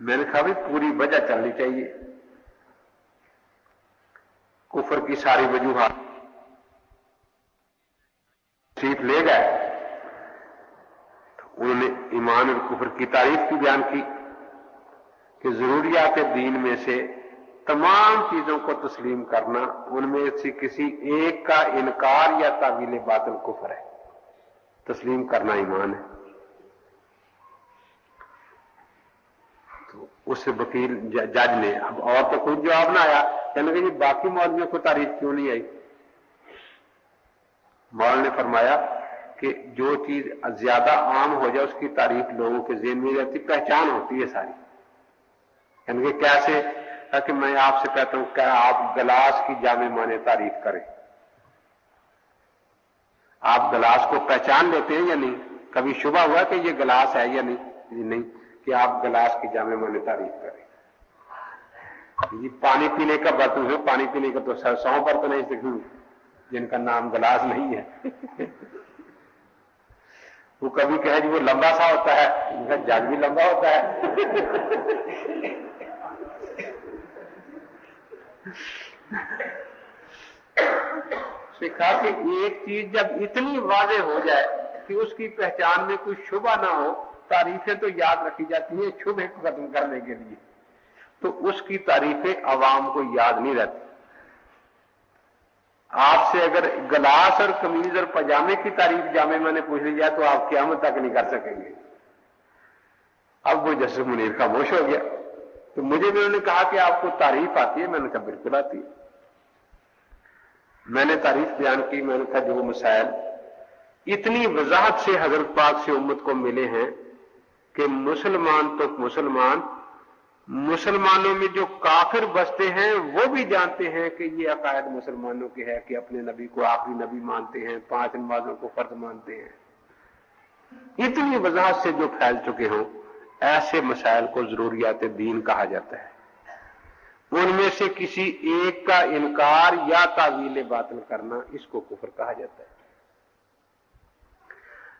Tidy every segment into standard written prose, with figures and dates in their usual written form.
میں نے کہا بھی پوری وجہ چلنی چاہیے، کفر کی ساری وجوہات ٹھیک لے گئے تو انہوں نے ایمان اور کفر کی تعریف کی بیان کی کہ ضروریات دین میں سے تمام چیزوں کو تسلیم کرنا، ان میں سے کسی ایک کا انکار یا تعویل باطل کفر ہے، تسلیم کرنا ایمان ہے۔ تو اس وکیل جج نے اب اور تو کوئی جواب نہ آیا، کہنے کہ یہ باقی مولویوں کو تعریف کیوں نہیں آئی؟ مولانا نے فرمایا کہ جو چیز زیادہ عام ہو جائے اس کی تعریف لوگوں کے ذہن میں رہتی، پہچان ہوتی ہے ساری۔ یعنی کہ کیسے کہ میں آپ سے کہتا ہوں کیا آپ گلاس کی جامع معنی تعریف کریں، آپ گلاس کو پہچان لیتے ہیں یا نہیں؟ کبھی شبہ ہوا کہ یہ گلاس ہے یا نہیں کہ آپ گلاس کی جامع معنی تعریف کریں۔ یہ پانی پینے کا برتن ہے، پانی پینے کا تو 100 برتن ہے جن کا نام گلاس نہیں ہے۔ وہ کبھی کہے جی وہ لمبا سا ہوتا ہے، ان کا جگ بھی لمبا ہوتا ہے۔ کہا کہ ایک چیز جب اتنی واضح ہو جائے کہ اس کی پہچان میں کوئی شبہ نہ ہو، تعریفیں تو یاد رکھی جاتی ہیں شبہ کو ختم کرنے کے لیے، تو اس کی تعریفیں عوام کو یاد نہیں رہتی۔ آپ سے اگر گلاس اور قمیض اور پاجامے کی تعریف جامع میں نے پوچھ لی جائے تو آپ قیامت تک نہیں کر سکیں گے۔ اب وہ جسر منیر خاموش ہو گیا، تو مجھے بھی انہوں نے کہا کہ آپ کو تعریف آتی ہے؟ میں نے کہا بالکل آتی ہے۔ میں نے تعریف بیان کی، میں نے کہا جو مسائل اتنی وضاحت سے حضرت پاک سے امت کو ملے ہیں کہ مسلمان تو مسلمانوں میں جو کافر بستے ہیں وہ بھی جانتے ہیں کہ یہ عقائد مسلمانوں کے ہے کہ اپنے نبی کو آخری نبی مانتے ہیں، 5 نمازوں کو فرض مانتے ہیں، اتنی وضاحت سے جو پھیل چکے ہوں، ایسے مسائل کو ضروریات دین کہا جاتا ہے۔ ان میں سے کسی ایک کا انکار یا تعویل باطل کرنا، اس کو کفر کہا جاتا ہے۔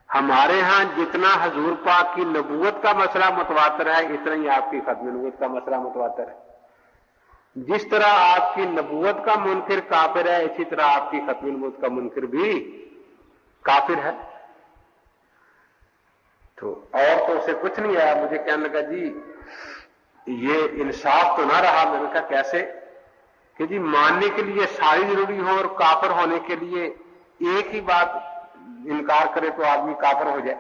ہمارے ہاں جتنا حضور پاک کی نبوت کا مسئلہ متواتر ہے، اتنا ہی آپ کی ختم نبوت کا مسئلہ متواتر ہے۔ جس طرح آپ کی نبوت کا منکر کافر ہے، اسی طرح آپ کی ختم نبوت کا منکر بھی کافر ہے۔ تو اور تو اسے کچھ نہیں آیا، مجھے کہنے لگا جی یہ انصاف تو نہ رہا۔ میں نے کہا کیسے؟ کہ جی ماننے کے لیے ساری ضروری ہو اور کافر ہونے کے لیے ایک ہی بات انکار کرے تو آدمی کافر ہو جائے،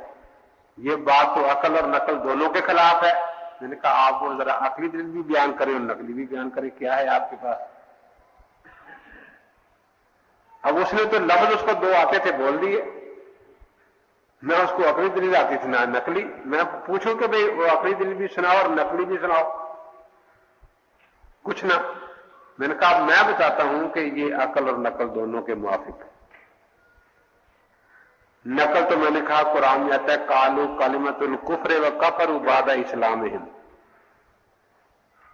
یہ بات تو عقل اور نقل دونوں کے خلاف ہے۔ میں نے کہا آپ وہ ذرا عقلی دلیل بھی بیان کریں اور نقلی بھی بیان کریں، کیا ہے آپ کے پاس؟ اب اس نے تو لفظ اس کو 2 آتے تھے بول دیے، نہ اس کو عقلی دلیل آتی تھی نہ نقلی۔ میں پوچھوں کہ بھئی وہ عقلی دلیل بھی سناؤ اور نقلی بھی سناؤ، کچھ نہ۔ میں نے کہا میں بتاتا ہوں کہ یہ عقل اور نقل دونوں کے موافق ہے۔ نقل تو میں نے کہا قرآن میں آتا ہے قالوا کلمۃ الکفر وکفروا بعد اسلامہم،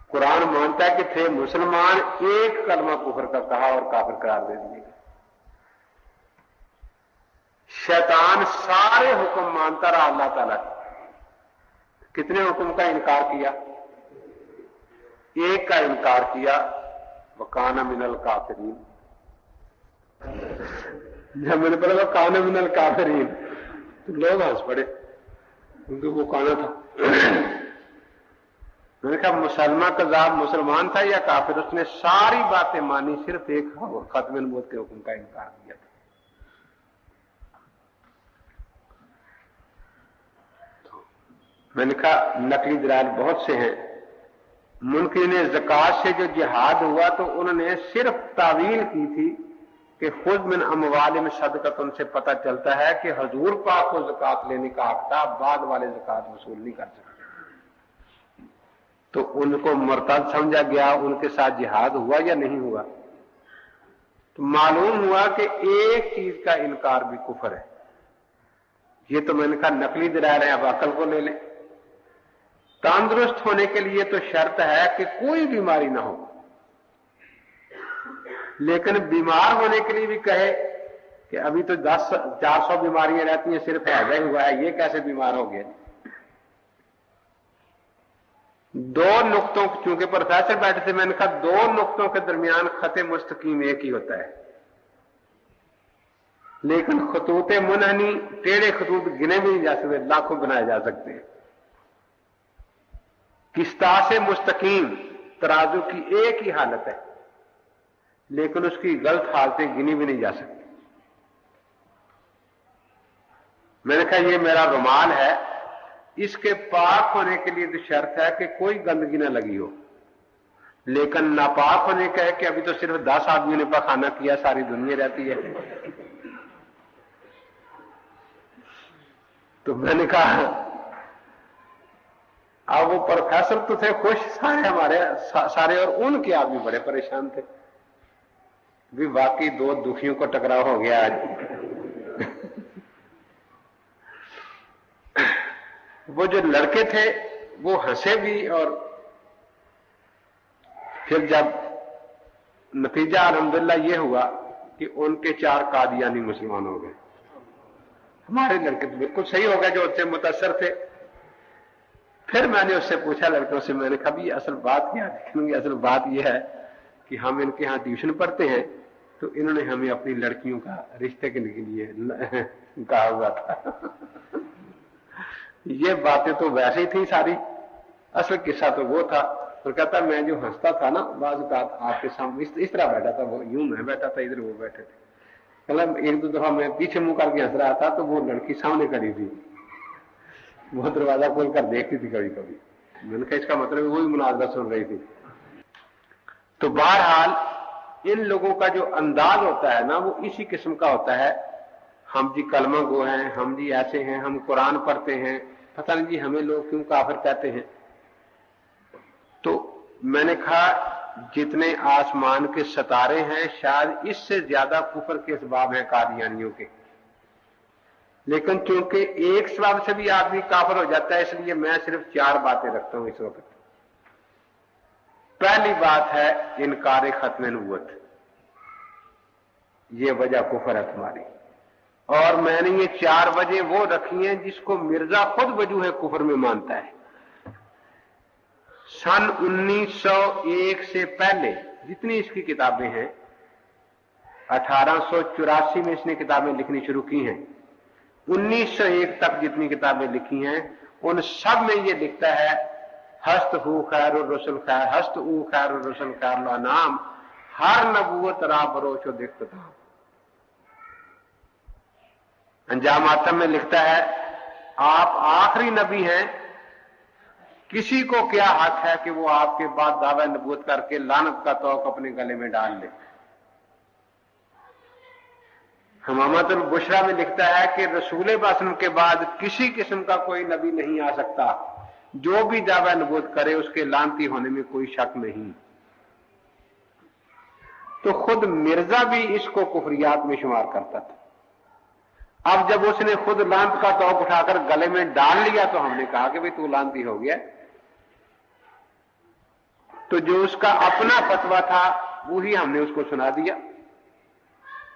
قرآن مانتا ہے کہ تھے مسلمان، ایک کلمہ کفر کا کہا اور کافر قرار دے دیے گئے۔ شیطان سارے حکم مانتا رہا اللہ تعالیٰ کے، کتنے حکم کا انکار کیا؟ ایک کا انکار کیا، وکان من الکافرین۔ جب میں نے پڑھا وکان من الکافرین تو لوگ ہنس پڑے کیونکہ وہ کانا تھا۔ میں نے کہا مسلمہ کذاب مسلمان تھا یا کافر؟ اس نے ساری باتیں مانی، صرف ایک ختم نبوت کے حکم کا انکار کیا تھا۔ میں نے کہا نقلی دلائل بہت سے ہیں۔ منکرین زکوٰۃ سے جو جہاد ہوا تو انہوں نے صرف تعویل کی تھی کہ خذ من اموالہم صدقۃ، ان سے پتہ چلتا ہے کہ حضور پاک کو زکوٰۃ لینے کا حق تھا، بعد والے زکوٰۃ وصول نہیں کر سکتے، تو ان کو مرتد سمجھا گیا۔ ان کے ساتھ جہاد ہوا یا نہیں ہوا؟ تو معلوم ہوا کہ ایک چیز کا انکار بھی کفر ہے۔ یہ تو میں نے کہا نقلی دلائل ہیں، اب عقل کو لے لیں۔ تندرست ہونے کے لیے تو شرط ہے کہ کوئی بیماری نہ ہو، لیکن بیمار ہونے کے لیے بھی کہے کہ ابھی تو 400 بیماریاں رہتی ہیں، صرف ہیضہ ہی ہوا ہے، یہ کیسے بیمار ہو گئے؟ दो नुक्तों, चूंकि प्रोफेसर बैठे थे, मैंने कहा दो नुक्तों के दरमियान खत मुस्तकीम एक ही होता है, लेकिन खतूत मुनहनी टेढ़े खतूत गिने भी नहीं जा सकते, लाखों बनाए जा सकते हैं। किस्तास मुस्तकीम तराजू की एक ही हालत है, लेकिन उसकी गलत हालतें गिनी भी नहीं जा सकती। मैंने कहा ये मेरा रुमाल है, इसके पाक होने के लिए तो शर्त है कि कोई गंदगी ना लगी हो, लेकिन नापाक होने का है कि अभी तो सिर्फ 10 आदमियों ने पखाना किया, सारी दुनिया रहती है। तो मैंने कहा अब वो प्रोफेसर तो थे खुश, सारे हमारे सारे, और उनके आदमी बड़े परेशान थे भी, वाकई दो दुखियों को टकराव हो गया आज। वो जो लड़के थे वो हंसे भी, और फिर जब नतीजा अल्हम्दुलिल्लाह ये हुआ कि उनके 4 कादियानी मुसलमान हो गए। हमारे लड़के तो बिल्कुल सही हो गए जो उससे मुतासर थे। फिर मैंने उससे पूछा लड़कों से, मैंने कहा भी असल बात क्या है? असल बात यह है कि हम इनके यहां ट्यूशन पढ़ते हैं, तो इन्होंने हमें अपनी लड़कियों का रिश्ते के लिए कहा हुआ था। ये बातें तो वैसे ही थी सारी, असल किस्सा तो वो था। और कहता मैं जो हंसता था ना, बाज़ औक़ात आपके सामने इस तरह बैठा था, वो यूं मैं बैठा था, इधर वो बैठे थे। मतलब एक दो दफा मैं पीछे मुंह करके हंस रहा था, तो वो लड़की सामने खड़ी थी, वो दरवाजा खोल कर देखती थी कभी कभी। मैंने कहा इसका मतलब वो भी मुनाज़रा सुन रही थी। तो बहरहाल इन लोगों का जो अंदाज होता है ना, वो इसी किस्म का होता है। हम जी कलमा गो हैं, हम जी ऐसे हैं, हम कुरान पढ़ते हैं, पता नहीं जी हमें लोग क्यों काफिर कहते हैं। तो मैंने कहा जितने आसमान के सितारे हैं, शायद इससे ज्यादा कुफर के असबाब हैं कादियानियों के, लेकिन चूंकि एक सबब से भी आदमी काफिर हो जाता है, इसलिए मैं सिर्फ 4 बातें रखता हूं इस वक्त। पहली बात है इनकार खत्म नबूवत, ये वजह कुफर है तुम्हारी। और मैंने ये 4 वजह वो रखी हैं जिसको मिर्जा खुद वजूह कुफर में मानता है। सन 1901 से पहले जितनी इसकी किताबें हैं, 1884 में इसने किताबें लिखनी शुरू की हैं, 1901 तक जितनी किताबें लिखी हैं उन सब में ये लिखता है हस्त हु खैर रसुल खैर, हस्त उ खैर रसुल खैर नाम, हर नबूवत रा बरोशो दिखता। अंजाम आतम में लिखता है आप आखिरी नबी हैं, किसी को क्या हक है कि वो आपके बाद दावा नबूवत करके लानत का तौक अपने गले में डाल ले। हमामतुल बुशरा में लिखता है कि रसूल बासम के बाद किसी किस्म का कोई नबी नहीं आ सकता, जो भी दावा नबूवत करे उसके लानती होने में कोई शक नहीं। तो खुद मिर्जा भी इसको कुफरियात में शुमार करता था। अब जब उसने खुद लांत का तौक उठाकर गले में डाल लिया तो हमने कहा कि भाई तू लांती हो गया। तो जो उसका अपना फतवा था वही हमने उसको सुना दिया,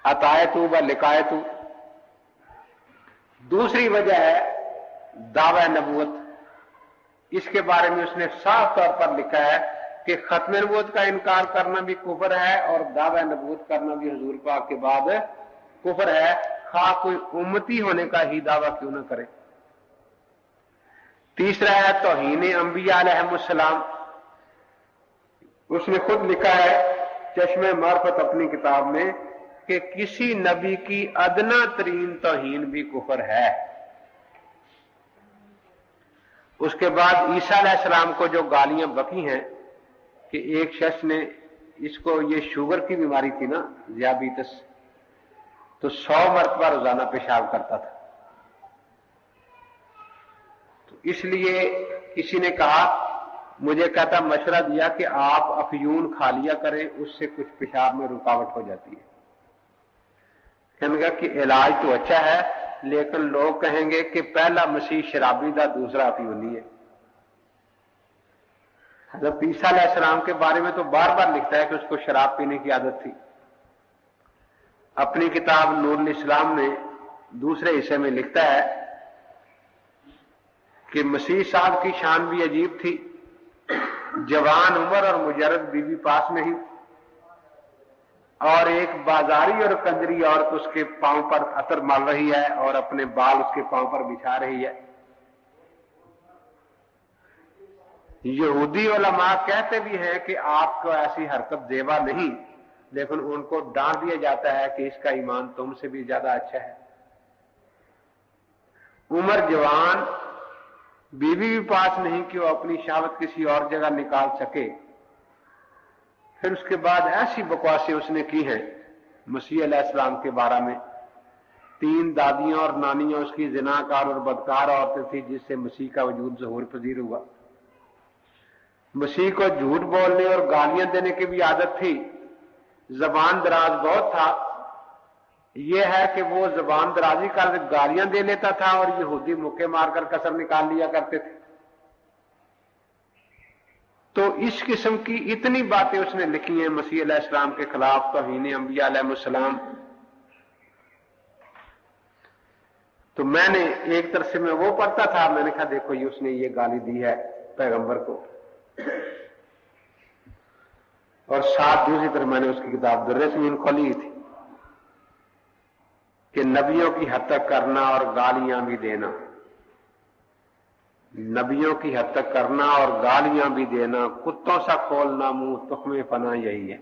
अताए तू व लिकाए तू। दूसरी वजह है दावा नबूवत, इसके बारे में उसने साफ तौर पर लिखा है कि खत्म नबूवत का इनकार करना भी कुफर है और दावा नबूवत करना भी हुजूर पाक के बाद कुफर है, खा कोई उम्मती होने का ही दावा क्यों न करे। तीसरा है तौहीन अंबिया अलैहिमुस्सलाम, उसने खुद लिखा है चश्मे मार्फत अपनी किताब में कि किसी नबी की अदना तरीन तौहीन भी कुफर है। उसके बाद ईसा अलैहिस्सलाम को जो गालियां बकी हैं कि एक शख्स ने, इसको ये शुगर की बीमारी थी ना, ज़ियाबीतस, तो 100 मरतबा रोजाना पेशाब करता था। तो इसलिए किसी ने कहा, मुझे कहता मशवरा दिया कि आप अफयून खा लिया करें, उससे कुछ पेशाब में रुकावट हो जाती है। कहने लगा कि इलाज तो अच्छा है, लेकिन लोग कहेंगे कि पहला मसीह शराबी था, दूसरा अफयूनी है। हज़रत ईसा अलैहिस्सलाम के बारे में तो बार बार लिखता है कि उसको शराब पीने की आदत थी। अपनी किताब नूरुल इस्लाम में दूसरे हिस्से में लिखता है कि मसीह साहब की शान भी अजीब थी जवान उम्र और मुजर्रद बीवी पास नहीं, और एक बाजारी और कंजरी औरत उसके पांव पर अतर मल रही है और अपने बाल उसके पांव पर बिछा रही है। यहूदी उलमा कहते भी हैं कि आपको ऐसी हरकत जेबा नहीं, लेकिन उनको डांट दिया जाता है कि इसका ईमान तुमसे भी ज्यादा अच्छा है। उम्र जवान, बीवी भी पास नहीं कि वो अपनी शहावत किसी और जगह निकाल सके। फिर उसके बाद ऐसी बकवासें उसने की हैं मसीह अलैहिस्सलाम के बारे में। 3 दादियां और नानियां उसकी जिनाकार और बदकार औरतें थी, जिससे मसीह का वजूद ज़हूर पजीर हुआ। मसीह को झूठ बोलने और गालियां देने की भी आदत थी, जबान दराज बहुत था। यह है कि वो जबान दराजी कर गालियां दे लेता था और यहूदी मुक्के मारकर कसर निकाल लिया करते थे। तो इस किस्म की इतनी बातें उसने लिखी हैं मसीह अलैहिस्सलाम के खिलाफ, तौहीन अंबिया अलैहिस्सलाम। तो मैंने एक तरफ से मैं वो पढ़ता था, मैंने कहा देखो ये उसने ये गाली दी है पैगंबर को, और साथ दूसरी तरफ मैंने उसकी किताब दुर्र-ए-ज़मीन खोली थी कि नबियों की हत्या करना और गालियां भी देना, नबियों की हत्या करना और गालियां भी देना, कुत्तों सा खोलना मुंह, तुख्मे पना यही है।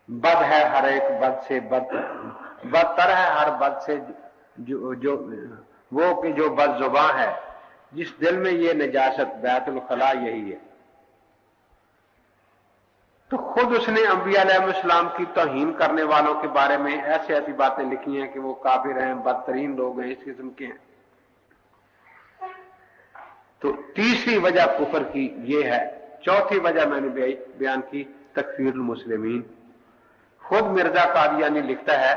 बद है हर एक बद से बदतर है हर बद से जो वो कि जो बदजुबां है, जिस दिल में ये नजासत बैतुल खला यही है। तो खुद उसने अंबिया अलैहिस्सलाम की तौहीन करने वालों के बारे में ऐसी ऐसी बातें लिखी हैं कि वो काफिर हैं, बदतरीन लोग हैं, इस किस्म के हैं। तो तीसरी वजह कुफर की ये है। चौथी वजह मैंने बयान की तकफीरुल मुस्लिमीन। खुद मिर्जा कादियानी लिखता है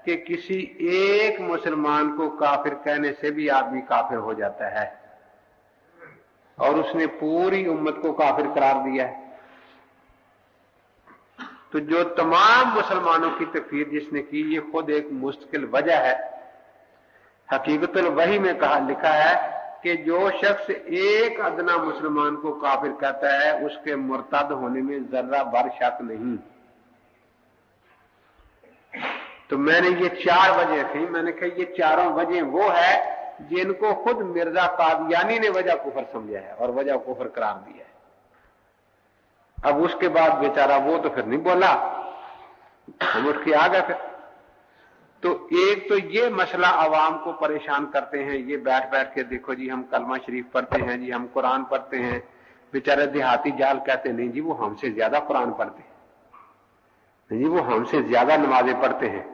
कि किसी एक मुसलमान को काफिर कहने से भी आदमी काफिर हो जाता है, और उसने पूरी उम्मत को काफिर करार दिया है। तो जो तमाम मुसलमानों की तकफीर जिसने की, ये खुद एक मुस्तकिल वजह है। हकीकतुल वही में कहा लिखा है कि जो शख्स एक अदना मुसलमान को काफिर कहता है उसके मुर्तद होने में जर्रा भर शक नहीं। तो मैंने ये 4 वजह थी, मैंने कहा ये चारों वजह वो है जिनको खुद मिर्जा कादियानी ने वजह कुफर समझा है और वजह कुफर करार दिया है। अब उसके बाद बेचारा वो तो फिर नहीं बोला, हम उठ के आ गए फिर। तो एक तो ये मसला आवाम को परेशान करते हैं, ये बैठ बैठ के देखो जी हम कलमा शरीफ पढ़ते हैं, जी हम कुरान पढ़ते हैं। बेचारे देहाती जाल कहते नहीं जी वो हमसे ज्यादा कुरान पढ़ते हैं, जी वो हमसे ज्यादा नमाजें पढ़ते हैं।